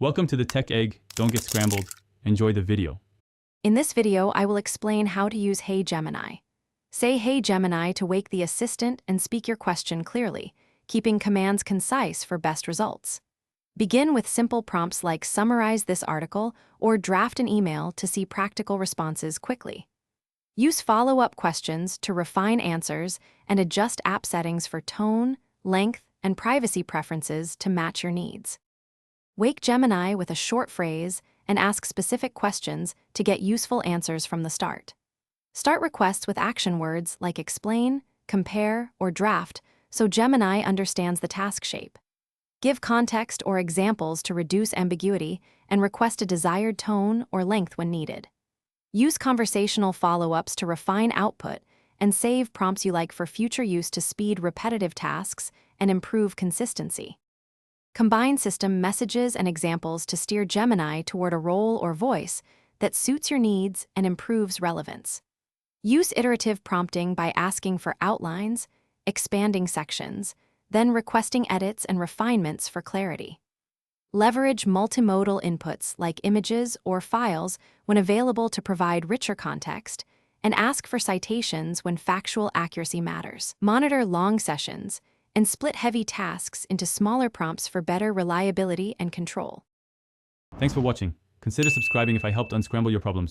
Welcome to the Tech Egg. Don't get scrambled. Enjoy the video. In this video, I will explain how to use Hey Gemini. Say Hey Gemini to wake the assistant and speak your question clearly, keeping commands concise for best results. Begin with simple prompts like summarize this article or draft an email to see practical responses quickly. Use follow-up questions to refine answers and adjust app settings for tone, length, and privacy preferences to match your needs. Wake Gemini with a short phrase and ask specific questions to get useful answers from the start. Start requests with action words like explain, compare, or draft so Gemini understands the task shape. Give context or examples to reduce ambiguity and request a desired tone or length when needed. Use conversational follow-ups to refine output and save prompts you like for future use to speed repetitive tasks and improve consistency. Combine system messages and examples to steer Gemini toward a role or voice that suits your needs and improves relevance. Use iterative prompting by asking for outlines, expanding sections, then requesting edits and refinements for clarity. Leverage multimodal inputs like images or files when available to provide richer context, and ask for citations when factual accuracy matters. Monitor long sessions and split heavy tasks into smaller prompts for better reliability and control. Thanks for watching. Consider subscribing if I helped unscramble your problems.